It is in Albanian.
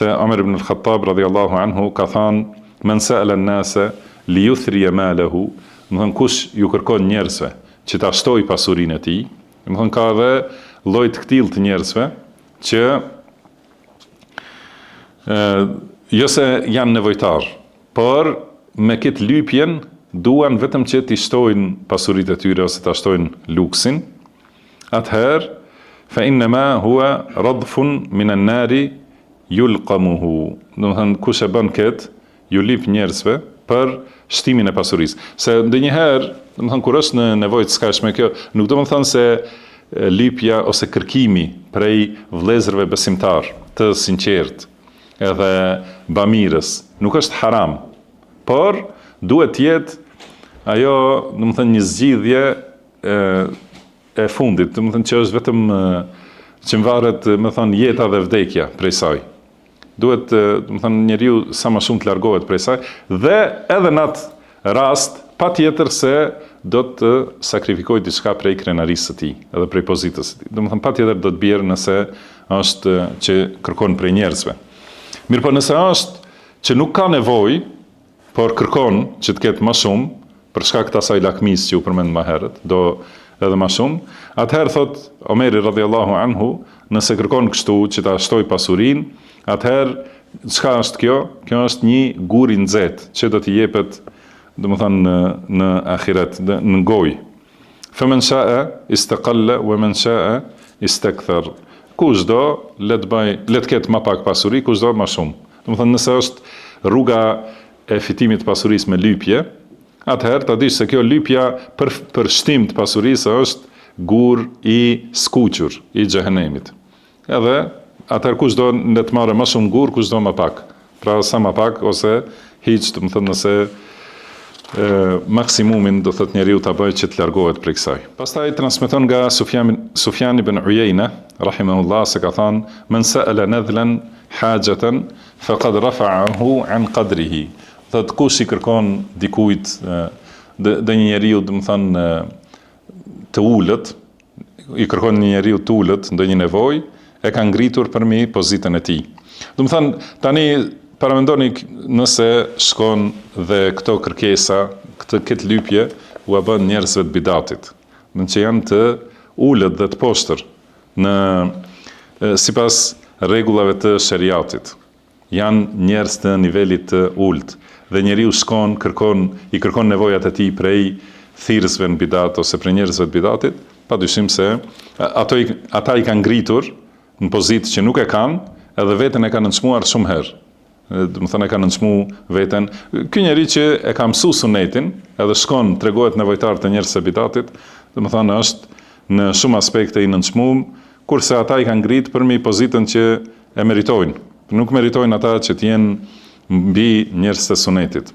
Omer ibn al-Khattab radhiyallahu anhu ka thënë: "Men sa'ala an-nasa li yuthri malahu", do të thënë kush ju kërkon njerëzve që ta shtojë pasurinë e tij, do të thënë ka edhe lloj të këtillë të njerëzve që jo se janë nevojtar, por me këtë lypjen duan vetëm që t'i shtojnë pasuritë e tyre ose t'a shtojnë luksin. Atëherë fa innama huwa radfun min an-nari yulqamuhu, do të thënë kush e bën këtë ju lip njerëzve për shtimin e pasurisë. Se ndonjëherë, do të thënë kur është në nevojë të skajshme kjo, nuk do të thënë se lypja ose kërkimi prej vëllezërve besimtar të sinqert edhe bamirës nuk është haram, por duhet të jetë ajo, do të thënë një zgjidhje e fundit, do të thënë që është vetëm që varet, më thënë, jeta dhe vdekja prej saj. Duhet, do të thënë, njeriu sa më shumë të largohet prej saj dhe edhe në atë rast patjetër se do të sakrifikojë diçka prej krenarisë së tij, edhe prej pozitës së tij. Do të thënë patjetër do të bjerë nëse është që kërkon prej njerëzve. Mirë, po nëse është që nuk ka nevojë, por kërkon që të ketë më shumë për shkak të asaj lakmisë që u përmend më herët, do edhe më shumë, atëherë thot Omeri radhiyallahu anhu, nëse kërkon kështu që ta shtoj pasurinë, atëherë çka është kjo? Kjo është një gur i nxehtë që do t'i jepet, domethënë në ahiret, në gojë. Faman sha'a istaqalla wa man sha'a istakthar. Kushdo le të ketë më pak pasuri, kushdo më shumë. Domethënë nëse është rruga e fitimit të pasurisë me lypje, atëherë ta dish se kjo lypja për shtim të pasurisë është gur i skuqur i xhehenemit. Edhe atëherë kushdo le të marrë më shumë gur, kushdo më pak. Pra sa më pak ose hiç, do të thënë nëse maksimumin do thot njeriu ta bëjë që të largohet prej kësaj. Pastaj transmeton nga Sufjan ibn Uyayna rahimahullah se ka thënë: "Men sa'ala nadhlan hajatan faqad rafa'ahu an qadrihi." Thot kush i kërkon dikujt dhe një njeriu, do të thënë, të ulët, i kërkon një njeriu të ulët ndonjë nevojë, e ka ngritur përmi pozitën e tij. Do të thënë, tani paramendoni nëse shkon dhe këto kërkesa, këtë lypje u a bën njerëzve të bidatit, në që janë të ulët dhe të poshtër në sipas rregullave të shariatit. Janë njerëz të nivelit të ulët dhe njeriu shkon, i kërkon nevojat e tij prej thirrësve në bidat ose prej njerëzve të bidatit, padyshim se ata i kanë ngritur në pozitë që nuk e kanë, edhe veten e kanë nënçmuar shumë herë. Do të thënë e kanë nënçmu veten. Ky njeri që e ka mësuar sunetin, edhe shkon tregohet nevojtar të njerëzve të bidatit, do të thënë është në shumë aspekte i nënçmuar, kurse ata i kanë ngrit përmi pozitën që e meritojnë. Nuk meritojnë ata që të jenë mbi njerëz të sunetit.